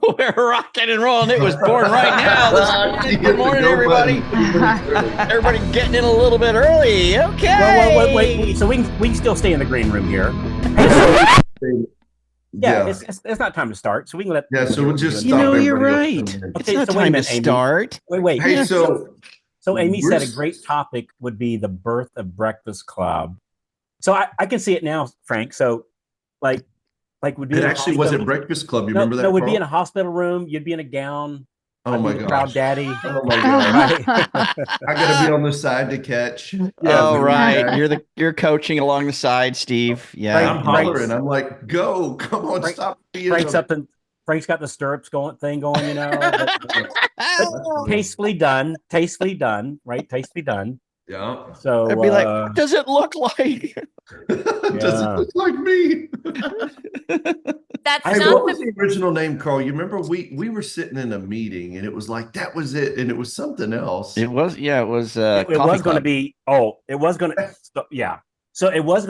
We're rocking and rolling. It was born right now. Good morning, everybody. Everybody getting in a little bit early. Okay. Well, wait. So we can still stay in the green room here. Yeah, it's not time to start, so we can let. Yeah, so we'll just. You're right. Okay, It's not so wait a time minute, to Amy. start. Wait. Hey, So Amy said a great topic would be the birth of Breakfast Club. So I can see it now, Frank. So like would be. It actually wasn't Breakfast Club. You remember that? No, we'd Carl? be in a hospital room. You'd be in a gown. Oh my gosh, proud daddy. Oh my gosh. I gotta be on the side to catch. Yeah, right. You're coaching along the side, Steve. Yeah, I'm hollering. I'm like, go, come on, stop being. Frank's got the stirrups going, you know. But tastefully done, right? Tastefully done. Yeah. So I'd be like, what does it look like? Does it look like me? That's what was the original name, Carl? You remember we were sitting in a meeting and it was like that was it, and it was something else. It was it was going to be So it was going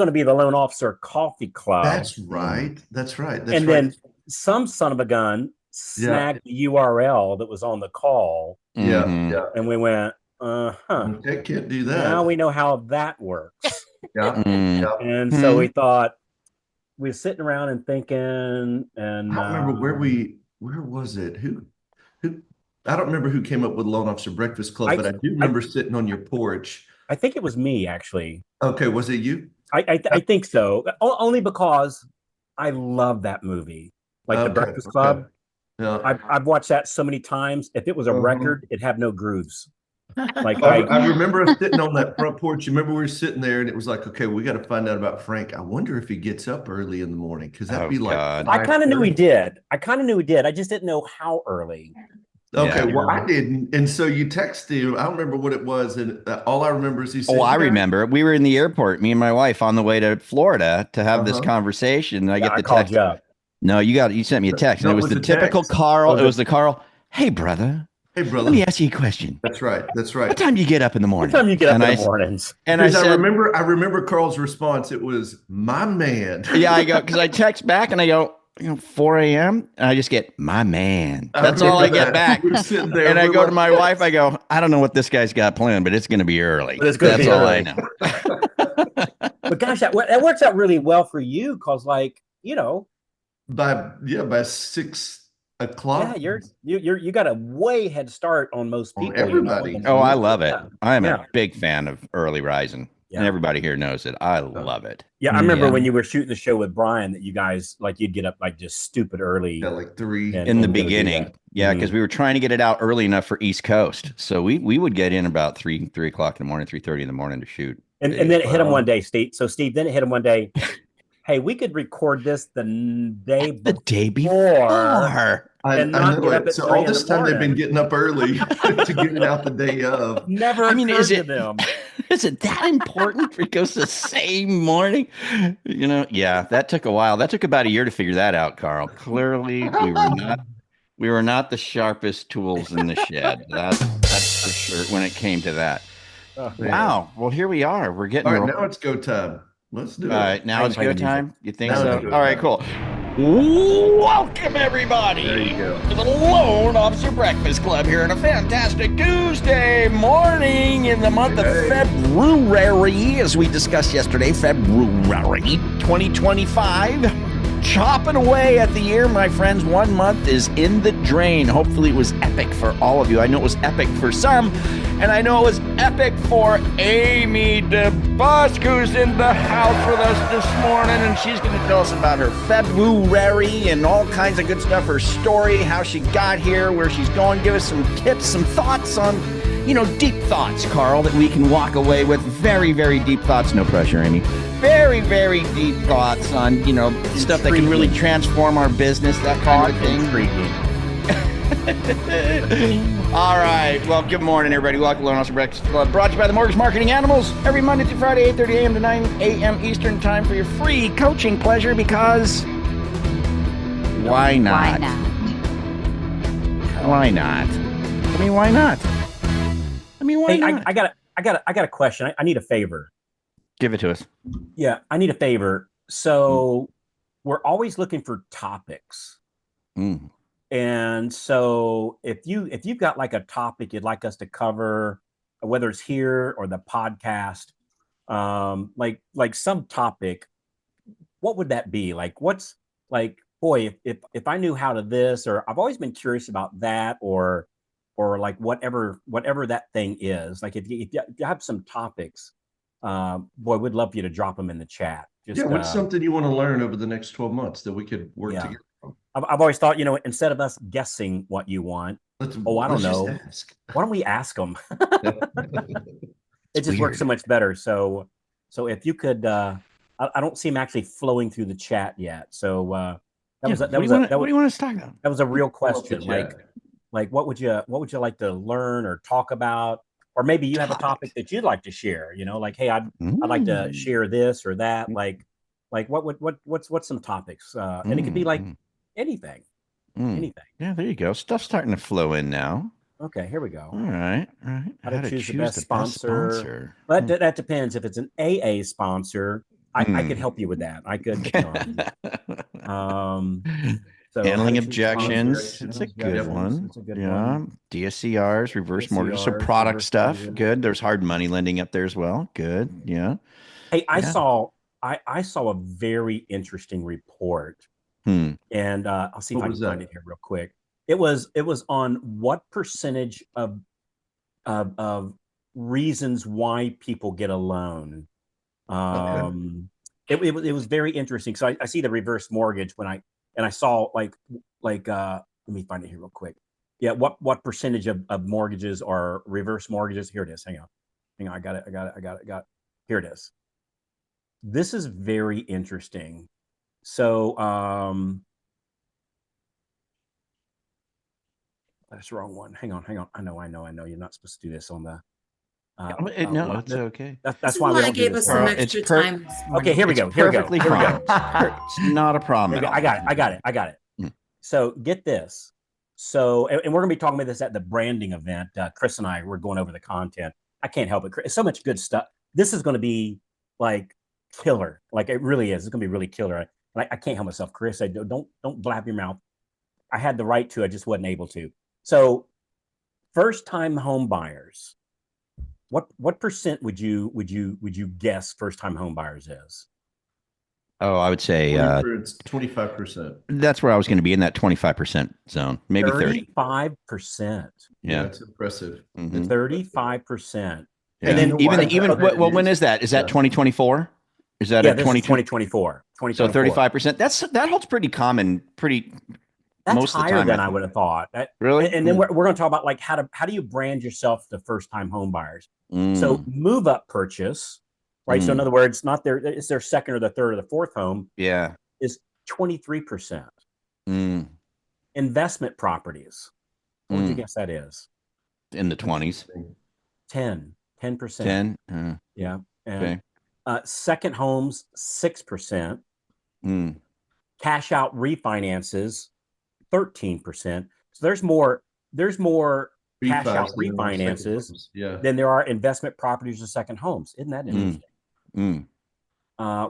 to be the Lone Officer Coffee Club. That's right. Then some son of a gun snagged the URL that was on the call. Yeah. And we went, I can't do that. Now we know how that works. And so we thought, we were sitting around and thinking, and I don't remember where was it? Who I don't remember who came up with Lone Officer Breakfast Club, but I do remember sitting on your porch. I think it was me, actually. Okay, was it you? I think so. Only because I love that movie, like The Breakfast Club. Yeah. I've watched that so many times. If it was a record, it'd have no grooves. Like I remember us sitting on that front porch. You remember we were sitting there, and it was like, okay, we got to find out about Frank. I wonder if he gets up early in the morning, because that'd be like. I kind of knew he did. I just didn't know how early. Okay, well, I didn't, and so you texted him. I don't remember what it was, and all I remember is he said. Oh, I remember. We were in the airport, me and my wife, on the way to Florida to have this conversation. I get the text. You up. No, you sent me a text, and it was the typical text. Carl. It was the Carl. Hey, brother. Let me ask you a question. That's right. What time do you get up in the morning? What time do you get up in the mornings? And I remember Carl's response. It was, my man. Yeah, I go, because I text back and I go, 4 a.m. and I just get, my man. That's all I get back. And I go to my wife. I go, I don't know what this guy's got planned, but it's going to be early. That's all I know. But gosh, that works out really well for you, because by 6 o'clock. Yeah, you got a way head start on most people. Everybody. I love it. I'm a big fan of early rising. Yeah. And everybody here knows it. I love it. Yeah, I remember when you were shooting the show with Brian, that you guys you'd get up just stupid early. Yeah, like 3 in the beginning. Yeah, because we were trying to get it out early enough for East Coast. So we would get in about 3 o'clock in the morning, 3:30 in the morning to shoot. And then it hit him one day, Steve. So Steve, then it hit him one day. Hey, we could record this the day before. I know it. So all this time they've been getting up early to get it out the day of. Never. I mean, is it them? Is it that important? It goes the same morning. Yeah, that took a while. That took about a year to figure that out, Carl. Clearly, we were not the sharpest tools in the shed. That's for sure. When it came to that. Wow. Well, here we are. We're getting. All right, now it's go time. Let's do it. All right, now it's go time. You think so? All right, cool. Welcome, everybody, to the Lone Officer Breakfast Club here on a fantastic Tuesday morning in the month of February, as we discussed yesterday, February 2025. Chopping away at the year, my friends. 1 month is in the drain. Hopefully it was epic for all of you. I know it was epic for some, and I know it was epic for Amy DeBusk, who's in the house with us this morning, and she's going to tell us about her February and all kinds of good stuff, her story, how she got here, where she's going, give us some tips, some thoughts on, deep thoughts, Carl, that we can walk away with. Very, very deep thoughts. No pressure, Amy. Very, very deep thoughts on, stuff that can really transform our business, that kind of thing. All right. Well, good morning, everybody. Welcome to Lone Officer Breakfast Club, brought to you by the Mortgage Marketing Animals, every Monday through Friday, 8:30 a.m. to 9 a.m. Eastern Time, for your free coaching pleasure, because why not? Why not? I mean, why not? Why not? I got a question. I need a favor. Give it to us. Yeah, I need a favor. So we're always looking for topics. And so if you've got like a topic you'd like us to cover, whether it's here or the podcast, like some topic, what would that be? Like, what's like, boy, if I knew how to this, or I've always been curious about that, or like whatever that thing is. Like if you have some topics, boy, we'd love for you to drop them in the chat. Just, what's something you want to learn over the next 12 months that we could work together on? I've always thought, instead of us guessing what you want, I don't know. Why don't we ask them? It just works so much better. So if you could, I don't see him actually flowing through the chat yet. So what do you want us to talk about? That was a real question. Like what would you like to learn or talk about? Or maybe you have a topic that you'd like to share, like, hey, I'd like to share this or that. Like what's some topics? And it could be like anything. Anything. Yeah, there you go. Stuff's starting to flow in now. Okay, here we go. All right. How to choose the best sponsor. But that depends. If it's an AA sponsor, I could help you with that. I could. So handling objections. It's a good one. It's a good one. DSCRs, reverse mortgage. So product stuff. Good. There's hard money lending up there as well. Good. Yeah. Hey, I saw a very interesting report. And I'll see if I can find it here real quick. It was on what percentage of reasons why people get a loan. It was very interesting. So I see the reverse mortgage when I saw like let me find it here real quick. Yeah, what percentage of mortgages are reverse mortgages? Here it is. Hang on. I got it. Here it is. This is very interesting. So that's the wrong one. Hang on. I know. You're not supposed to do this on the. No, it's okay. That's why we gave us some extra time. Okay, here we go. Perfectly fine. It's not a problem. I got it. So get this. So, and we're gonna be talking about this at the branding event. Chris and I were going over the content. I can't help it. It's so much good stuff. This is going to be like killer. Like it really is. It's going to be really killer. I can't help myself, Chris. I don't blab your mouth. I had the right to. I just wasn't able to. So, first-time home buyers. What percent would you guess first-time home buyers is? Oh, I would say it's 25%. That's where I was going to be, in that 25% zone, maybe 35%. Yeah, that's impressive. 35%. Yeah. And then even well, when is that? Is that 2024? Is that 2024? So 35%. That holds pretty common. That's most higher of the time, than I would have thought. Really? And then we're going to talk about like how do you brand yourself to first-time home buyers? So move up purchase, right? So in other words, it's their second or the third or the fourth home. Yeah, is 23%. Investment properties. What would you guess that is? In the 20s. 10%. 10. Yeah. And, second homes 6%. Cash out refinances 13%. So there's more cash out refinances than there are investment properties or second homes. Isn't that interesting?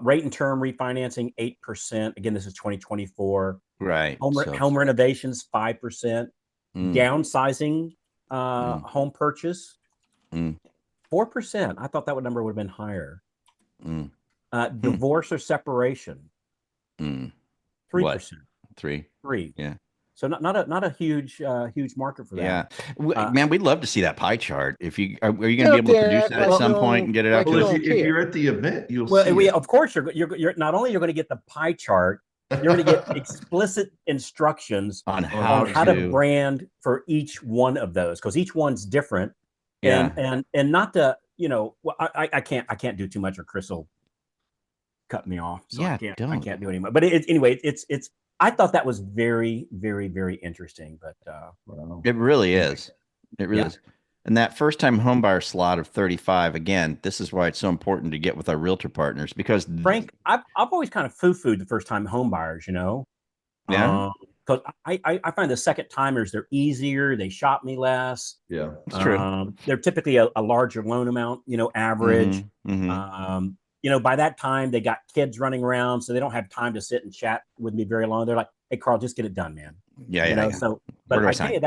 Rate and term refinancing 8%. Again, this is 2024. Right. Home renovations 5%. Downsizing home purchase 4%. I thought that number would have been higher. Divorce or separation 3%. 3. Yeah. So not a huge market for that. Yeah, man, we'd love to see that pie chart. If you are you going to be able to produce that at some point and get it out to us? If you're at the event, you'll see. Well, of course you're not only you're going to get the pie chart, you're going to get explicit instructions on how to brand for each one of those, because each one's different. And not to I can't do too much, or Chris will cut me off. So I can't do anymore. But anyway, it's. I thought that was very, very, very interesting, but it really is. It really is. And that first-time homebuyer slot of 35, again, this is why it's so important to get with our realtor partners, because Frank, I've always kind of foo-fooed the first-time homebuyers, Yeah. Because I find the second timers, they're easier, they shop me less. Yeah, it's true. They're typically a larger loan amount, average. By that time they got kids running around, so they don't have time to sit and chat with me very long. They're like, hey, Carl, just get it done, man. Yeah. So, Where but do I I tell sign? you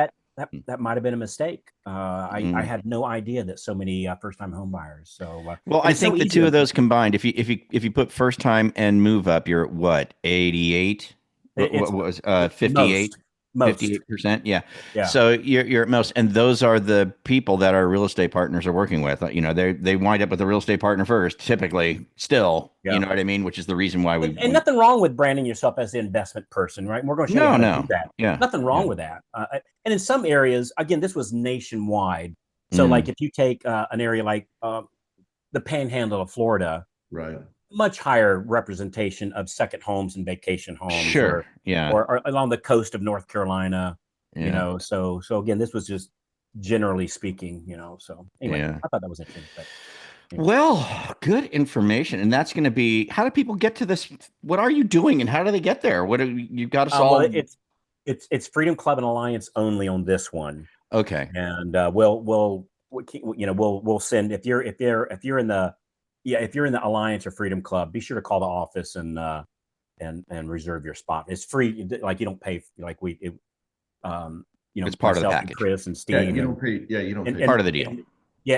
that might have been a mistake. I had no idea that so many first-time home buyers. So, Well, and I it's so think the easy two to, of those combined, if you put first time and move up, you're at what, 88? What it's was it, 58? most, 58%? Yeah. yeah. So you're at most, and those are the people that our real estate partners are working with. They wind up with a real estate partner first, typically. Still, you Yeah. know what I mean? Which is the reason why And nothing wrong with branding yourself as the investment person, right? And we're going to show you how to do that. Yeah. Nothing wrong with that. And in some areas, again, this was nationwide. So, Mm. like if you take an area like the Panhandle of Florida, Right. much higher representation of second homes and vacation homes, Sure. or along the coast of North Carolina, Yeah. So again, this was just generally speaking, So anyway, Yeah. I thought that was interesting. But anyway. Well, good information. And that's going to be, how do people get to this? What are you doing and how do they get there? What do you've got us all? Well, it's Freedom Club and Alliance only on this one. Okay. And we'll send if you're in the Alliance or Freedom Club, be sure to call the office and reserve your spot. It's free, like you don't pay, like It's part of the myself package. and Chris and Steve. Yeah, you don't pay. Yeah, you don't pay. Part of the deal.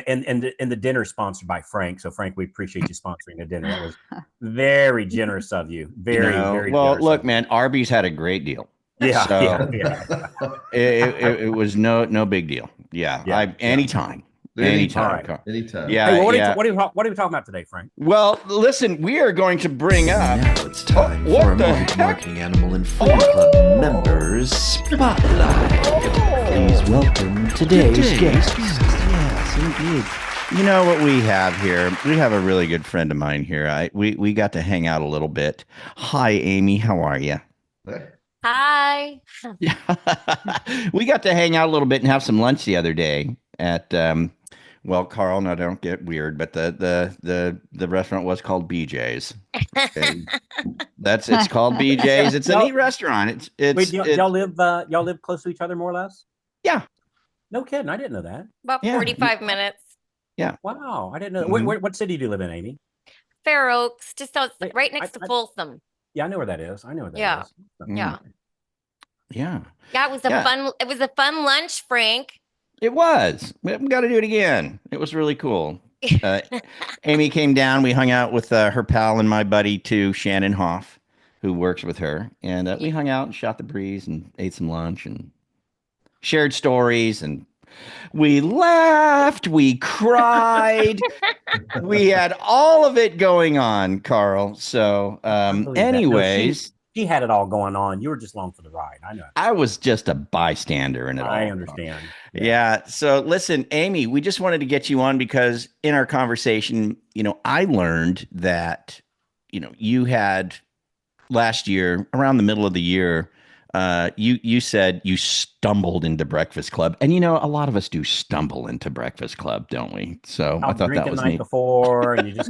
And the dinner sponsored by Frank. So Frank, we appreciate you sponsoring the dinner. That was very generous of you. Very, very well, generous. look, man, Arby's had a great deal. Yeah, So yeah. it was no big deal. Yeah. Anytime. Anytime. Right. Anytime. Yeah. Hey, well, what yeah. are we talking about today, Frank? Well, listen, we are going to bring up. Now it's time what for a the Mortgage heck? Marketing Animal and Freedom Club members spotlight. Please welcome today's guest. Yes, indeed. You know what we have here? We have a really good friend of mine here. We got to hang out a little bit. Hi, Amy. How are you? Hi. Yeah. We got to hang out a little bit and have some lunch the other day at well, Carl, no, don't get weird, but the restaurant was called BJ's. Okay. It's called BJ's. It's a neat restaurant. Wait, y'all live close to each other more or less? Yeah. No kidding. I didn't know that. About 45 minutes. Yeah. Wow. I didn't know. Mm-hmm. What city do you live in, Amy? Fair Oaks, just right next to Folsom. Yeah, I know where that is. I know where that is. Yeah. Yeah. Yeah, it was a fun lunch, Frank. It was. We got to do it again. It was really cool. Amy came down. We hung out with her pal and my buddy too, Shannon Hoff, who works with her, and we hung out and shot the breeze and ate some lunch and shared stories, and we laughed, we cried, we had all of it going on, Carl. So, anyways. She had it all going on. You were just along for the ride. I know. I was just a bystander in it all. I understand. Yeah. So listen, Amy, we just wanted to get you on because in our conversation, I learned that, you had last year, around the middle of the year, you said you stumbled into Breakfast Club, and a lot of us do stumble into Breakfast Club, don't we? So I thought that was the night neat. Before, and you just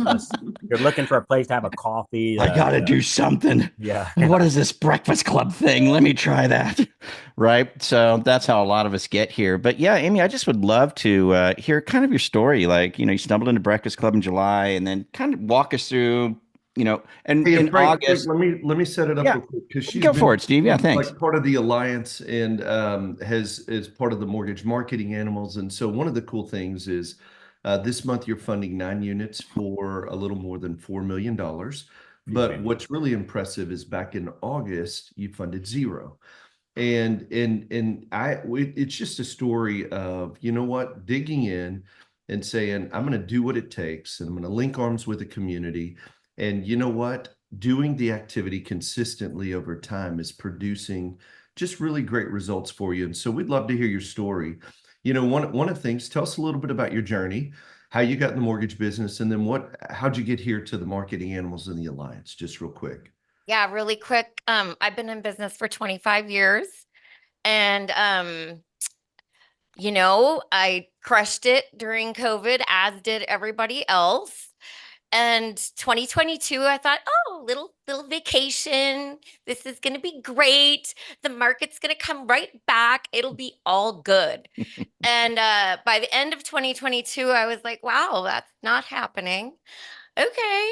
you're looking for a place to have a coffee. I gotta do something. Yeah. What is this Breakfast Club thing? Let me try that. Right. So that's how a lot of us get here. But yeah, Amy, I just would love to hear kind of your story. Like, you stumbled into Breakfast Club in July, and then kind of walk us through. And Hey, in Frank, August, let me set it up real quick, because she's go for it, Steve. Yeah, thanks. Like part of the Alliance and is part of the Mortgage Marketing Animals. And so one of the cool things is this month you're funding 9 units for a little more than $4 million. But what's really impressive is back in August you funded 0. And it's just a story of, digging in and saying, I'm going to do what it takes, and I'm going to link arms with the community. And doing the activity consistently over time is producing just really great results for you. And so we'd love to hear your story. One of the things, tell us a little bit about your journey, how you got in the mortgage business, and then how'd you get here to the Marketing Animals and the Alliance, just real quick. Yeah, really quick. I've been in business for 25 years, and I crushed it during COVID, as did everybody else. And 2022, I thought, little vacation. This is going to be great. The market's going to come right back. It'll be all good. And by the end of 2022, I was like, wow, that's not happening. Okay,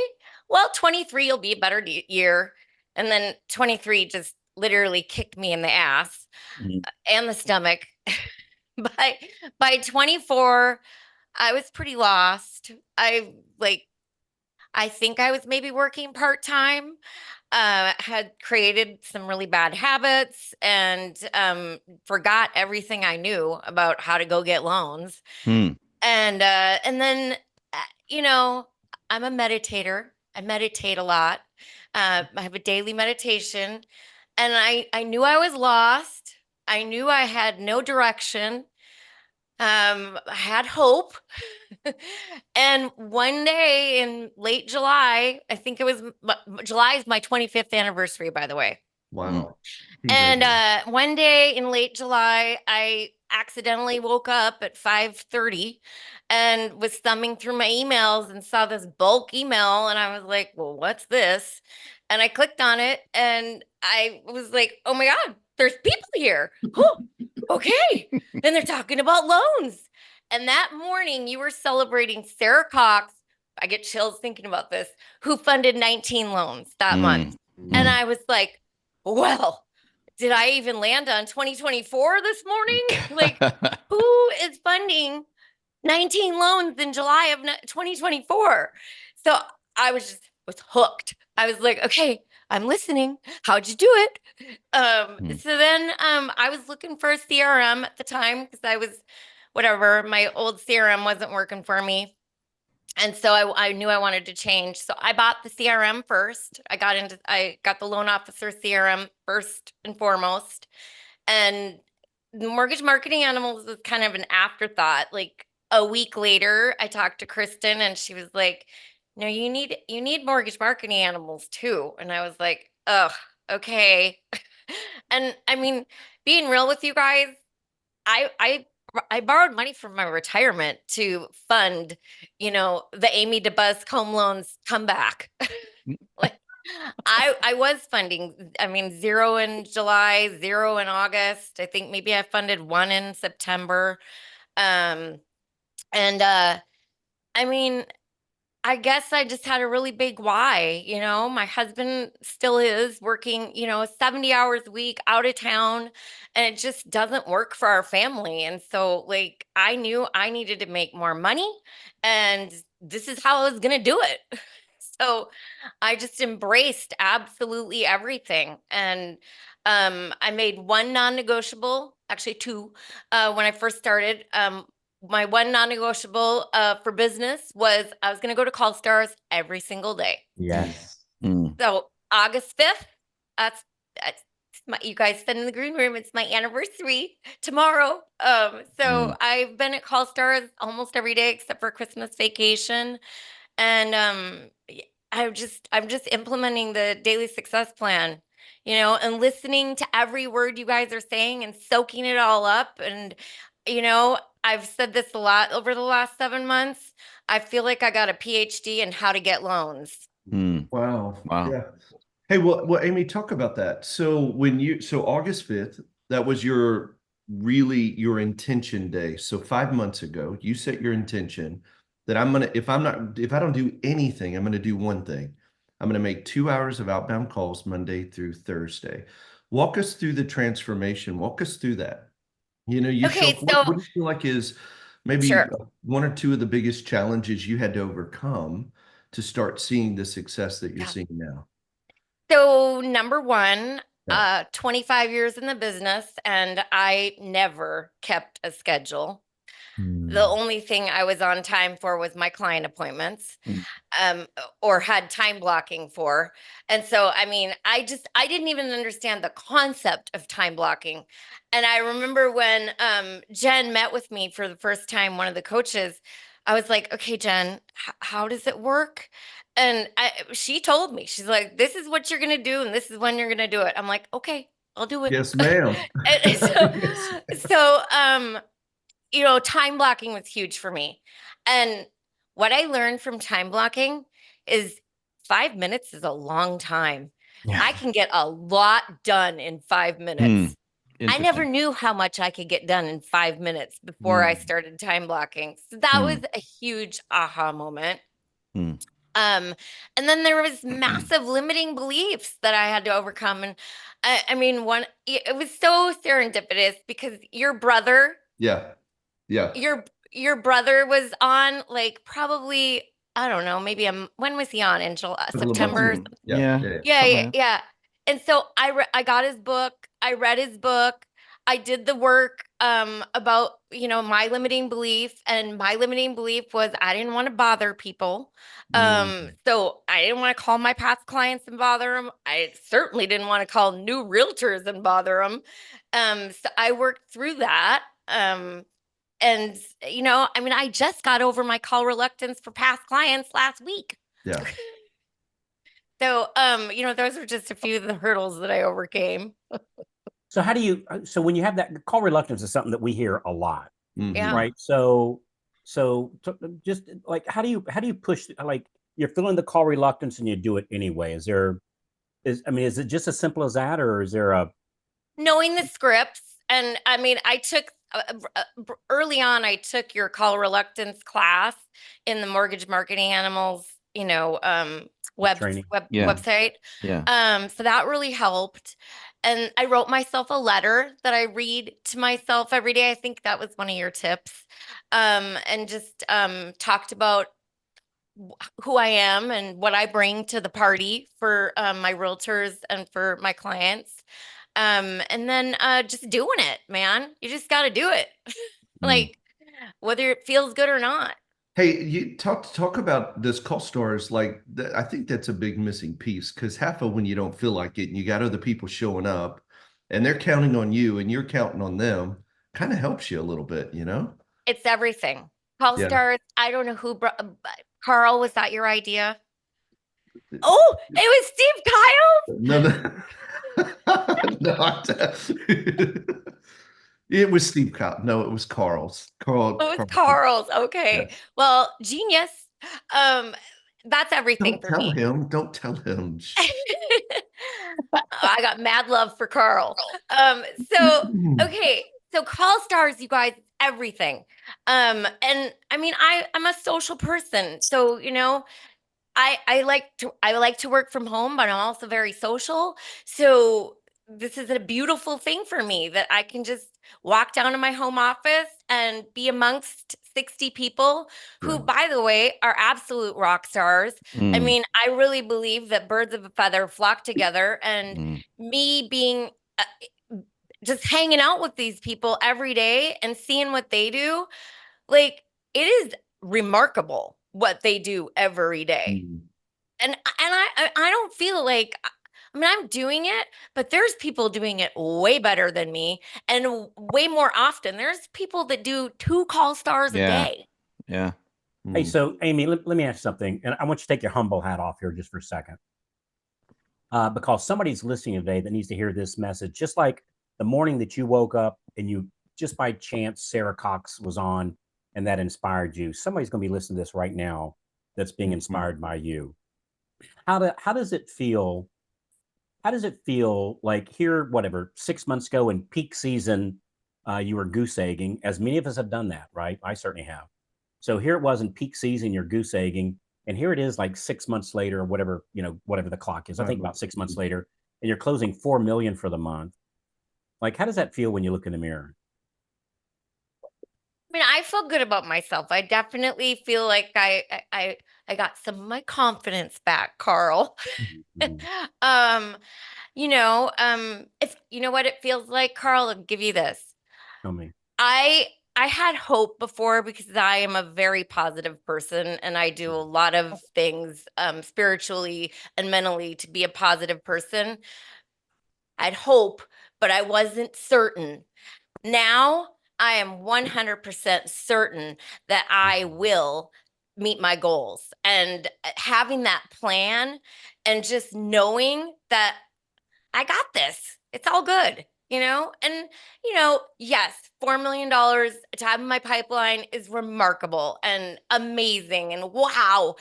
well, 23 will be a better year. And then 23 just literally kicked me in the ass Mhm. and the stomach. By 24, I was pretty lost. I think I was maybe working part-time, had created some really bad habits, and forgot everything I knew about how to go get loans. Hmm. And then, uh, you know, I'm a meditator. I meditate a lot. I have a daily meditation, and I knew I was lost. I knew I had no direction. I had hope. And one day in late July, I think it was July is my 25th anniversary, by the way. Wow. And one day in late July, I accidentally woke up at 5:30 and was thumbing through my emails and saw this bulk email. And I was like, well, what's this? And I clicked on it and I was like, oh my God, there's people here. Oh, okay. And they're talking about loans. And that morning, you were celebrating Sarah Cox. I get chills thinking about this, who funded 19 loans that month. And I was like, well, did I even land on 2024 this morning? Like, who is funding 19 loans in July of 2024? So I was hooked. I was like, okay, I'm listening. How'd you do it? So then I was looking for a CRM at the time because I was whatever, my old CRM wasn't working for me. And so I knew I wanted to change. So I bought the CRM first. I got the loan officer CRM first and foremost. And the mortgage marketing animals was kind of an afterthought. Like a week later, I talked to Kristen and she was like, no, you need mortgage marketing animals too. And I was like, oh, okay. And I mean, being real with you guys, I borrowed money from my retirement to fund, the Amy DeBusk home loans comeback. Like I was funding, I mean, 0 in July, 0 in August. I think maybe I funded 1 in September. And I mean, I guess I just had a really big why. My husband still is working, 70 hours a week out of town, and it just doesn't work for our family. And so, like, I knew I needed to make more money, and this is how I was going to do it. So I just embraced absolutely everything. And I made one non-negotiable, actually two, when I first started. My one non-negotiable for business was I was going to go to Call Stars every single day. Yes. So August 5th, that's you guys spend in the green room. It's my anniversary tomorrow. So I've been at Call Stars almost every day except for Christmas vacation. And I'm just implementing the daily success plan, and listening to every word you guys are saying and soaking it all up. And, I've said this a lot over the last 7 months. I feel like I got a PhD in how to get loans. Wow. Wow. Yeah. Hey, well, Amy, talk about that. So August 5th, that was your intention day. So 5 months ago, you set your intention that if I don't do anything, I'm gonna do one thing. I'm gonna make 2 hours of outbound calls Monday through Thursday. Walk us through the transformation. Walk us through that. Okay, what do you feel like is maybe sure. one or two of the biggest challenges you had to overcome to start seeing the success that you're seeing now? So number one, Yeah. 25 years in the business, and I never kept a schedule. The only thing I was on time for was my client appointments, or had time blocking for. And so, I mean, I didn't even understand the concept of time blocking. And I remember when Jen met with me for the first time, one of the coaches, I was like, okay, Jen, how does it work? And she told me, she's like, this is what you're going to do. And this is when you're going to do it. I'm like, okay, I'll do it. Yes, ma'am. And so, Yes. so, time blocking was huge for me. And what I learned from time blocking is 5 minutes is a long time. Yeah. I can get a lot done in 5 minutes. I never Interesting. knew how much I could get done in 5 minutes before I started time blocking. So that was a huge aha moment. And then there was massive limiting beliefs that I had to overcome. And I mean, it was so serendipitous because your brother, Yeah. Yeah. your brother was on like probably, I don't know, maybe when was he on in September? Yeah. Yeah. And so I got his book. I read his book. I did the work about, my limiting belief, and my limiting belief was I didn't want to bother people. So I didn't want to call my past clients and bother them. I certainly didn't want to call new realtors and bother them. So I worked through that. And I mean, I just got over my call reluctance for past clients last week. Yeah. So, those are just a few of the hurdles that I overcame. So so when you have that, call reluctance is something that we hear a lot, Yeah. right? So just like, how do you push, like, you're feeling the call reluctance and you do it anyway? Is it just as simple as that, or is there knowing the scripts? And I mean, I took early on, I took your call reluctance class in the Mortgage Marketing Animals, training? website. Yeah. So that really helped. And I wrote myself a letter that I read to myself every day. I think that was one of your tips. And just talked about who I am and what I bring to the party for my realtors and for my clients. And then just doing it, man. You just got to do it. Like, whether it feels good or not. Hey, you talk about this call stars. Like, I think that's a big missing piece, because half of when you don't feel like it and you got other people showing up and they're counting on you and you're counting on them, kind of helps you a little bit, It's everything. Call stars. I don't know who brought. Carl, was that your idea? Oh, it was Steve Kyle. No. It was Steve Kyle. No, it was Carl's. It was Carl's. Okay. Yes. Well, genius. That's everything for me. Don't tell him. I got mad love for Carl. Okay. So call stars, you guys, everything. And I mean, I'm a social person. So, I like to work from home, but I'm also very social. So this is a beautiful thing for me that I can just walk down to my home office and be amongst 60 people who, by the way, are absolute rock stars. I mean, I really believe that birds of a feather flock together, and me being just hanging out with these people every day and seeing what they do, like, it is remarkable what they do every day. And I don't feel like, I mean, I'm doing it, but there's people doing it way better than me and way more often. There's people that do 2 call stars a day. Yeah. Hey, so Amy, let me ask something, and I want you to take your humble hat off here just for a second, because somebody's listening today that needs to hear this message. Just like the morning that you woke up and you just by chance Sarah Cox was on and that inspired you, somebody's going to be listening to this right now that's being inspired by you. How does it feel? How does it feel like here, whatever, 6 months ago in peak season, you were goose egging, as many of us have done that, right? I certainly have. So here it was in peak season, you're goose egging, and here it is like 6 months later, or whatever, whatever the clock is. I think about 6 months later, and you're closing 4 million for the month. Like, how does that feel when you look in the mirror? I mean, I feel good about myself. I definitely feel like I got some of my confidence back, Carl. If you know what it feels like, Carl, I'll give you this. Tell me. I had hope before because I am a very positive person and I do a lot of things spiritually and mentally to be a positive person. I had hope, but I wasn't certain. Now I am 100% certain that I will meet my goals, and having that plan and just knowing that I got this. It's all good, And, yes, $4 million to have in my pipeline is remarkable and amazing and wow,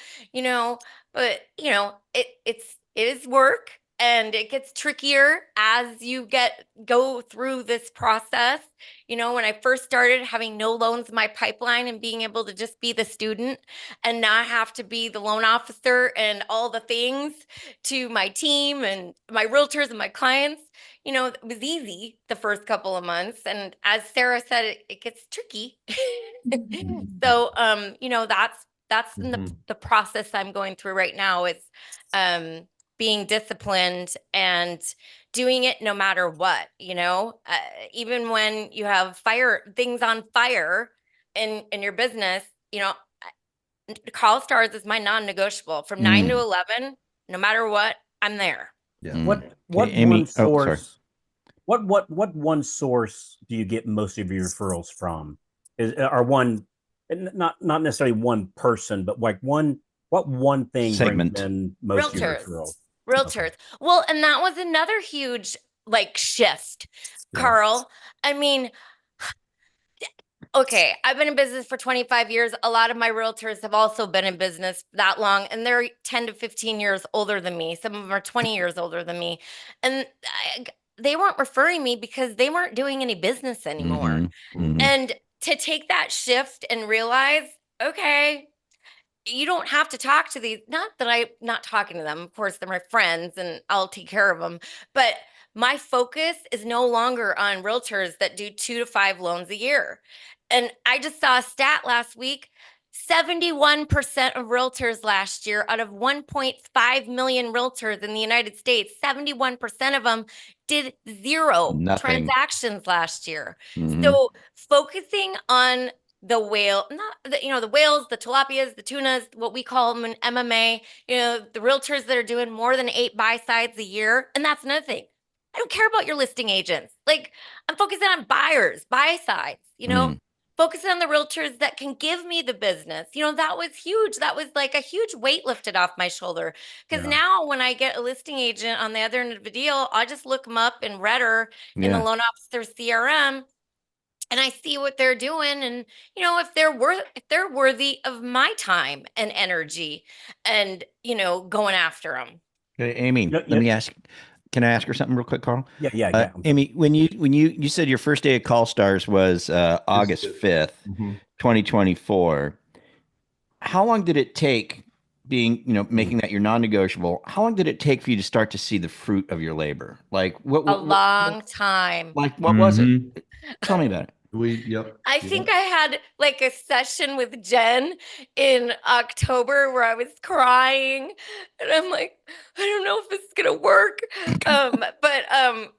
but, it is work. and it gets trickier as you go through this process. You know, when I first started, having no loans in my pipeline and being able to just be the student and not have to be the loan officer and all the things to my team and my realtors and my clients, you know, it was easy the first couple of months. And as Sarah said, it gets tricky. So, you know, that's in the process I'm going through right now, is being disciplined and doing it no matter what, you know, even when you have things on fire in your business, you know, call stars is my non-negotiable from 9 to 11, no matter what, I'm there. Yeah. What Amy, one source? What one source do you get most of your referrals from? Or one, not necessarily one person, but like what one thing segment brings in most of your referrals? Realtors. Okay. Well, and that was another huge like shift, Carl. I mean, okay, I've been in business for 25 years. A lot of my realtors have also been in business that long, and they're 10 to 15 years older than me. Some of them are 20 years older than me. And they weren't referring me because they weren't doing any business anymore. And to take that shift and realize, okay, you don't have to talk to these, not that I'm not talking to them. Of course, they're my friends and I'll take care of them. But my focus is no longer on realtors that do 2 to 5 loans a year. And I just saw a stat last week. 71% of realtors last year, out of 1.5 million realtors in the United States, 71% of them did zero transactions last year. So focusing on the whale, not the, you know, the whales, the tilapias, the tunas, what we call them in MMA, you know, the realtors that are doing more than 8 buy sides a year. And that's another thing. I don't care about your listing agents. Like, I'm focusing on buyers, buy sides, you know, focusing on the realtors that can give me the business. You know, that was huge. That was like a huge weight lifted off my shoulder. Because now when I get a listing agent on the other end of the deal, I just look them up in Redder in the loan officer CRM, and I see what they're doing, and you know, if they're worthy of my time and energy, and you know, going after them. Okay, Amy, let me ask. Can I ask her something real quick, Carl? Yeah. Amy, when you said your first day at Call Stars was August 5th, 2024. How long did it take, being, you know, making that your non-negotiable? How long did it take for you to start to see the fruit of your labor? Like a long time. Like what was it? Tell me about it. I think I had like a session with Jen in October where I was crying, and I'm like, I don't know if this is gonna work.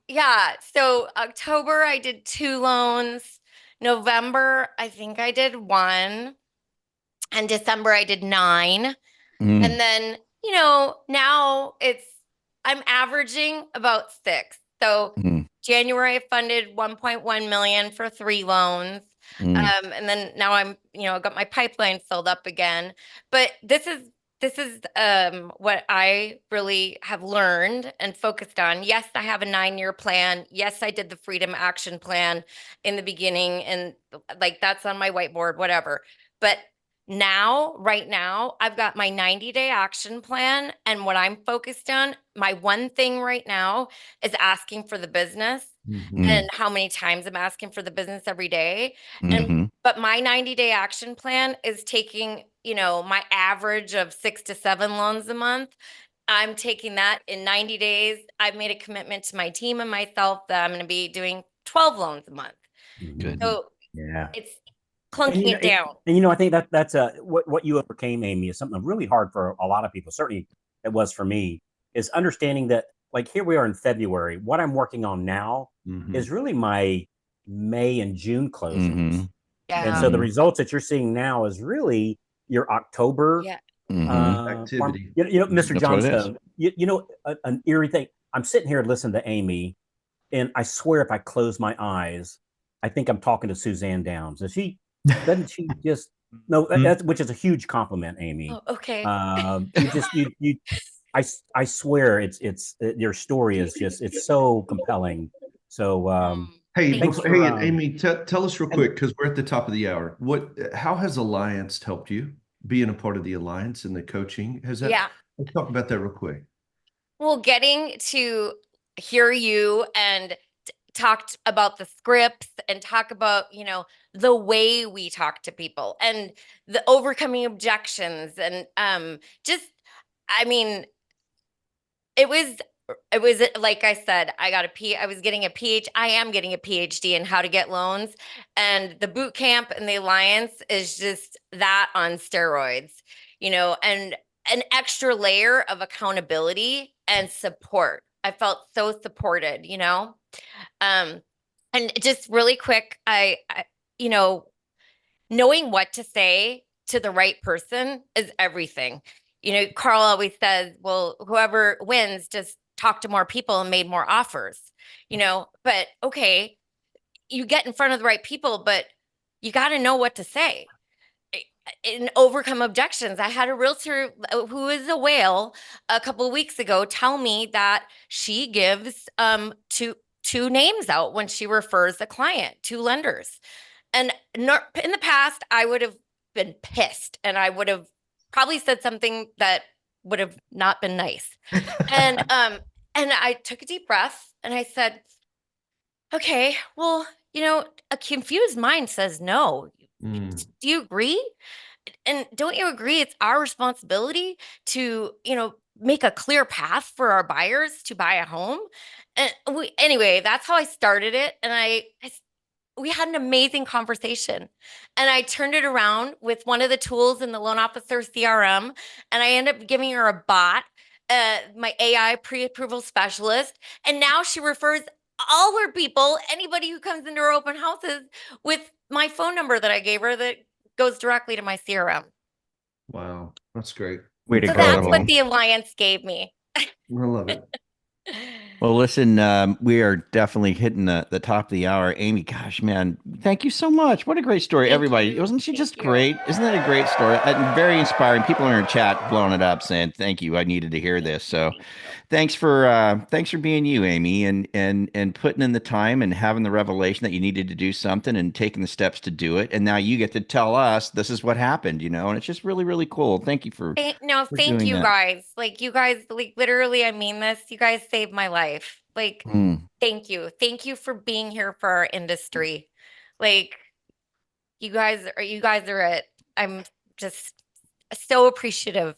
Yeah. So October I did 2 loans. November I think I did 1, and December I did 9. And then, you know, now I'm averaging about 6. So January I funded 1.1 million for 3 loans. And then now I'm, you know, got my pipeline filled up again. But this is what I really have learned and focused on. Yes, I have a 9-year plan. Yes, I did the Freedom Action Plan in the beginning, and like that's on my whiteboard, whatever. But right now, I've got my 90-day action plan. And what I'm focused on, my one thing right now is asking for the business and how many times I'm asking for the business every day. But my 90-day action plan is taking, you know, my average of 6 to 7 loans a month. I'm taking that in 90 days. I've made a commitment to my team and myself that I'm going to be doing 12 loans a month. Good. So it's clunking it down. And you know, I think that's what you overcame, Amy, is something really hard for a lot of people. Certainly it was for me, is understanding that, like, here we are in February. What I'm working on now is really my May and June closings. And so the results that you're seeing now is really your October activity. You know, Mr. Johnstone, you know, an eerie thing. I'm sitting here listening to Amy, and I swear if I close my eyes, I think I'm talking to Suzanne Downs. And doesn't she just that's which is a huge compliment, Amy. Oh, okay. I swear it's your story is just, it's so compelling. So Hey, Amy, tell us real quick, because we're at the top of the hour. How has Alliance helped you, being a part of the Alliance and the coaching? Let's talk about that real quick. Well, getting to hear you and talked about the scripts and talk about, the way we talk to people and the overcoming objections and just I mean, it was like I said, I was getting a I am getting a PhD in how to get loans, and the boot camp and the alliance is just that on steroids, and an extra layer of accountability and support. I felt so supported, um and just really quick, I you know knowing what to say to the right person is everything. Carl always says, well, whoever wins just talk to more people and made more offers, but okay, you get in front of the right people, but you got to know what to say and overcome objections. I had a realtor who is a whale a couple of weeks ago tell me that she gives two names out when she refers a client, two lenders. And in the past, I would have been pissed and I would have probably said something that would have not been nice. And I took a deep breath and I said, okay, well, a confused mind says no. Do you agree? And don't you agree it's our responsibility to, make a clear path for our buyers to buy a home? And anyway, that's how I started it. And we had an amazing conversation, and I turned it around with one of the tools in the loan officer CRM, and I ended up giving her a bot, my AI pre-approval specialist, and now she refers all her people, anybody who comes into her open houses, with my phone number that I gave her that goes directly to my CRM. Wow, that's great. Way to So go. that's what the Alliance gave me. I love it. Well, listen, we are definitely hitting the top of the hour. Amy, gosh, man, thank you so much. What a great story. Thank Everybody, you. wasn't she Thank just you. great? Isn't that a great story? And very inspiring. People in our chat blowing it up saying, thank you. I needed to hear this. So thanks for being you, Amy, and putting in the time and having the revelation that you needed to do something and taking the steps to do it. And now you get to tell us this is what happened, and it's just really, really cool. Thank you for Thank doing you that. guys. Like, you guys, like, literally, I mean this. You guys saved my life. Like, thank you. Thank you for being here for our industry. Like, you guys are it. I'm just so appreciative.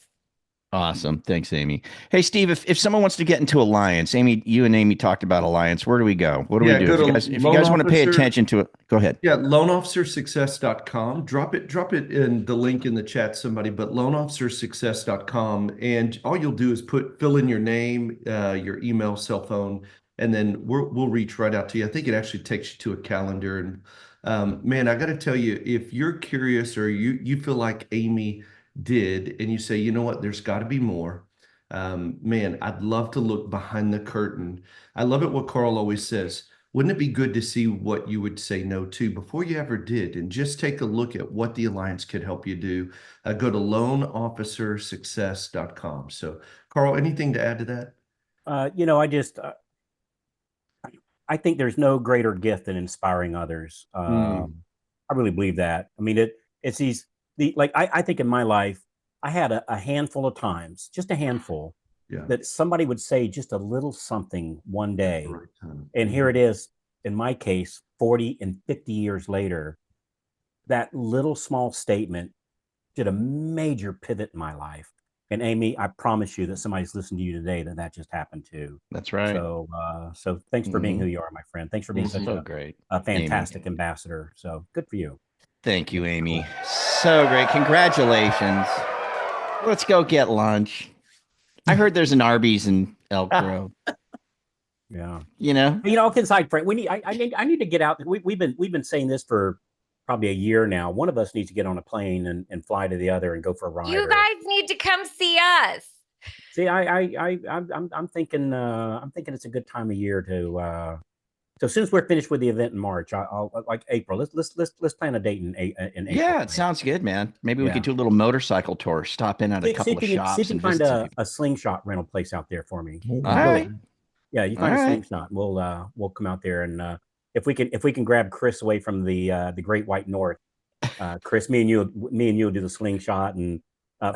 Awesome. Thanks, Amy. Hey, Steve, if someone wants to get into Alliance, Amy, you and Amy talked about Alliance. Where do we go? What do we do? Go to If you guys want to pay attention to it, go ahead. Yeah, loanofficersuccess.com. Drop it in the link in the chat, somebody, but loanofficersuccess.com. And all you'll do is fill in your name, your email, cell phone, and then we'll reach right out to you. I think it actually takes you to a calendar. And man, I got to tell you, if you're curious or you feel like Amy did, and you say, you know what, there's got to be more. Man, I'd love to look behind the curtain. I love it what Carl always says. Wouldn't it be good to see what you would say no to before you ever did, and just take a look at what the Alliance could help you do? Go to loanofficersuccess.com. So, Carl, anything to add to that? I think there's no greater gift than inspiring others. I really believe that. I mean, it's I think in my life, I had a handful of times, just a handful, that somebody would say just a little something one day. Right. And here it is, in my case, 40 and 50 years later, that little small statement did a major pivot in my life. And Amy, I promise you that somebody's listening to you today that just happened too. That's right. So thanks for being who you are, my friend. Thanks for being such a fantastic ambassador. So good for you. Thank you, Amy. So great. Congratulations. Let's go get lunch. I heard there's an Arby's in Elk Grove. Yeah. All inside, Frank. I need to get out. We've been saying this for probably a year now. One of us needs to get on a plane and fly to the other and go for a ride. You guys need to come see us. See, I'm thinking it's a good time of year to. So since we're finished with the event in March, I'll like April. Let's plan a date in April. Yeah, it sounds good, man. Maybe we could do a little motorcycle tour. Stop in at a couple of shops. See if you can find a slingshot rental place out there for me. All right. Yeah, you find a slingshot. We'll come out there, and if we can grab Chris away from the Great White North, Chris, me and you will do the slingshot, and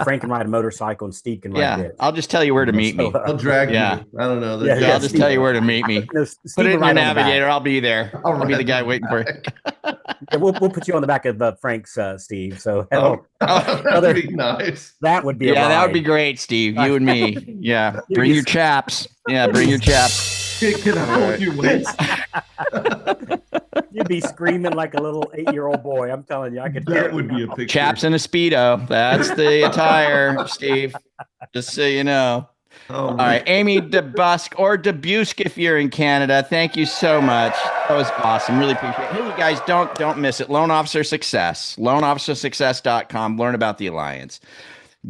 Frank can ride a motorcycle and Steve can ride Yeah, ditch. I'll just tell you where to meet me. They'll drag Yeah. me. I don't know. Yeah, I'll just tell you where to meet me. No, Put Steve it will in your ride on the back. navigator. I'll be there. I'll be the guy waiting for you. Yeah, we'll put you on the back of Frank's, Steve. So that'd be nice. that would be a Yeah, ride. that would be great, Steve. You and me. Yeah, bring your chaps. Yeah, bring your chaps. Can I hold your waist? You'd be screaming like a little 8-year-old boy. I'm telling you, I could. That would be a picture. Chaps and a Speedo. That's the attire, Steve. Just so you know. Oh, all right, Amy DeBusk or DeBusk if you're in Canada. Thank you so much. That was awesome. Really appreciate it. Hey, you guys, don't miss it. Loan Officer Success. LoanOfficerSuccess.com. Learn about the Alliance.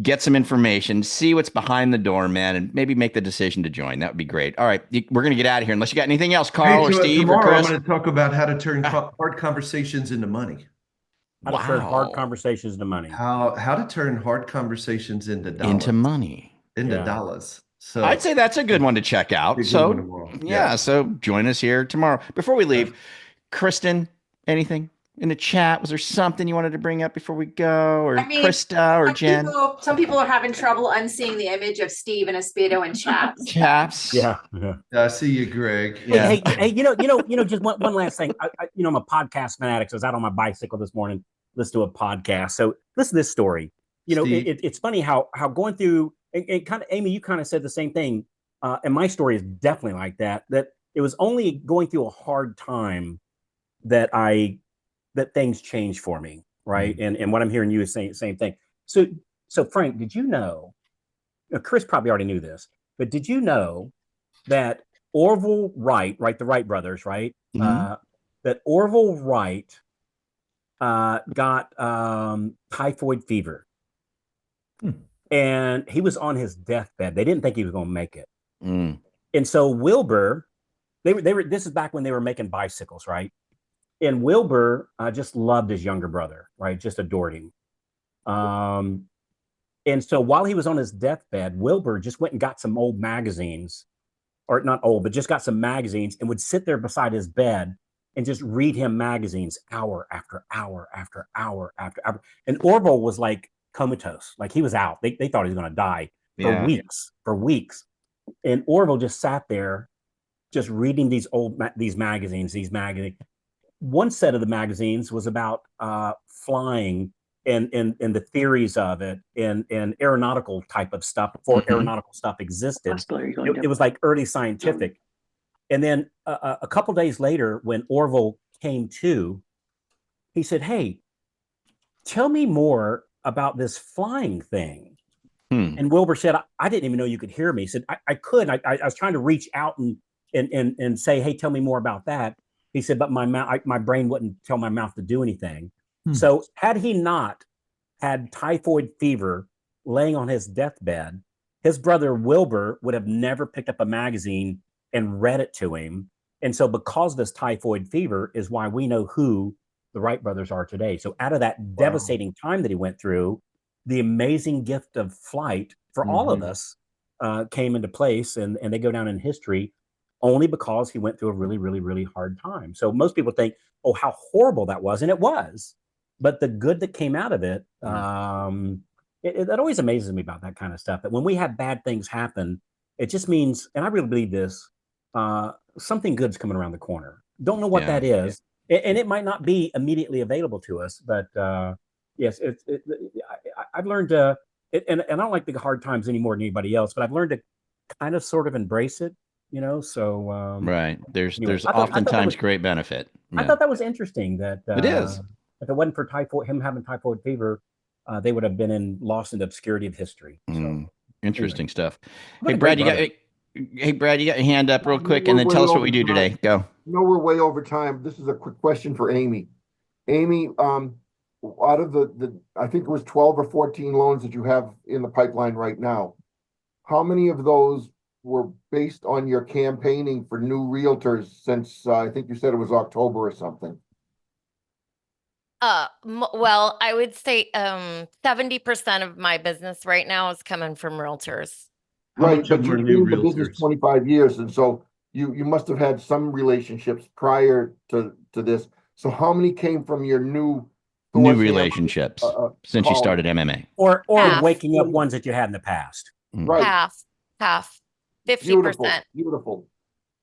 Get some information. See what's behind the door, man, and maybe make the decision to join. That would be great. All right, we're going to get out of here. Unless you got anything else, Carl or Steve or Chris. I'm going to talk about how to turn hard conversations into money. How to turn hard conversations into money. How to turn hard conversations into dollars. Into money. Into dollars. So I'd say that's a good one to check out. So so join us here tomorrow. Before we leave, Kristen, anything in the chat? Was there something you wanted to bring up before we go? Or Krista or Jen? Some people are having trouble unseeing the image of Steve and a Speedo and chaps. Chaps. Yeah. I see you, Greg. Yeah. Hey, you know, just one last thing. I'm a podcast fanatic. So I was out on my bicycle this morning, listen to a podcast. So listen to this story. You know, it's funny how going through, and kind of, Amy, you kind of said the same thing. And my story is definitely like that it was only going through a hard time that things changed for me. Right. Mm-hmm. And what I'm hearing you is saying the same thing. So Frank, did you know, Chris probably already knew this, but did you know that Orville Wright, right? The Wright brothers, right? Mm-hmm. That Orville Wright got typhoid fever. And he was on his deathbed. They didn't think he was going to make it. Mm. And so Wilbur, they were. This is back when they were making bicycles, right? And Wilbur just loved his younger brother, right? Just adored him. And so while he was on his deathbed, Wilbur just went and got some old magazines, or not old, but just got some magazines, and would sit there beside his bed and just read him magazines hour after hour after hour after hour. And Orville was like comatose, like he was out. They thought he was going to die for weeks. And Orville just sat there, just reading these magazines. One set of the magazines was about flying and the theories of it and aeronautical type of stuff before aeronautical stuff existed. It was like early scientific. And then a couple days later, when Orville came to, he said, "Hey, tell me more about this flying thing." And Wilbur said, I didn't even know you could hear me. He said, I could. I was trying to reach out and say, "Hey, tell me more about that." He said, but my brain wouldn't tell my mouth to do anything. So had he not had typhoid fever laying on his deathbed, his brother Wilbur would have never picked up a magazine and read it to him. And so because of this typhoid fever is why we know who the Wright brothers are today. So out of that devastating time that he went through, the amazing gift of flight for all of us came into place, and they go down in history only because he went through a really, really, really hard time. So most people think, oh, how horrible that was. And it was. But the good that came out of it, it always amazes me about that kind of stuff. That when we have bad things happen, it just means, and I really believe this, something good's coming around the corner. Don't know what that is. And it might not be immediately available to us, but yes, I've learned to, and I don't like the hard times any more than anybody else, but I've learned to kind of sort of embrace it, you know. So right, there's oftentimes great benefit. I thought that was interesting. That it is. If it wasn't for him having typhoid fever, they would have been lost in the obscurity of history. So, interesting stuff. Hey Brad, you got your hand up real quick, and then tell us what we do today. Go. No, we're way over time. This is a quick question for Amy. Amy, out of the I think it was 12 or 14 loans that you have in the pipeline right now, how many of those were based on your campaigning for new realtors since I think you said it was October or something? Well, I would say 70% of my business right now is coming from realtors. Right, but you've been in the business 25 years, and so you must have had some relationships prior to this. So how many came from your new New relationships since you calling. started MMA. Or Half. waking up ones that you had in the past. Right. Half, 50%. Beautiful.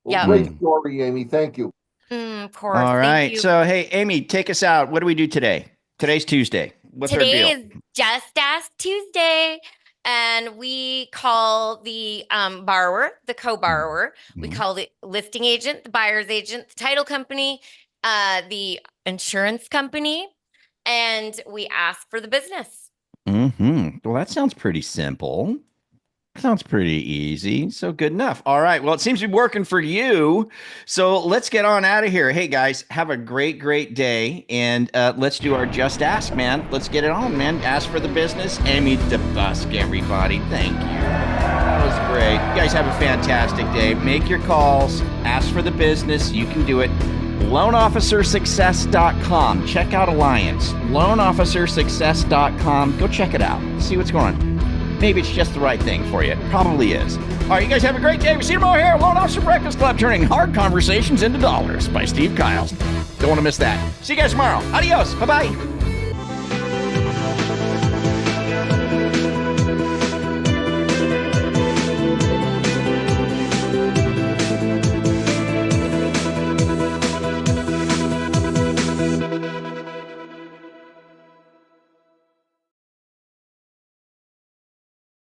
Well, Yeah. great story, Amy. Thank you. Of course. All Thank right. you. So, hey, Amy, take us out. What do we do today? Today's Tuesday. What's our Today deal? is Just Ask Tuesday, and we call the borrower the co-borrower. We call the listing agent the buyer's agent, the title company, the insurance company, and we ask for the business. Well, that sounds pretty simple. Sounds pretty easy. So good enough. All right. Well, it seems to be working for you. So let's get on out of here. Hey, guys, have a great day. And let's do our Just Ask, man. Let's get it on, man. Ask for the business. Amy DeBusk, everybody. Thank you. That was great. You guys have a fantastic day. Make your calls. Ask for the business. You can do it. LoanOfficerSuccess.com. Check out Alliance. LoanOfficerSuccess.com. Go check it out. See what's going on. Maybe it's just the right thing for you. It probably is. All right, you guys have a great day. We see you tomorrow here. Loan Officer Breakfast Club, turning hard conversations into dollars by Steve Kiles. Don't want to miss that. See you guys tomorrow. Adios. Bye-bye.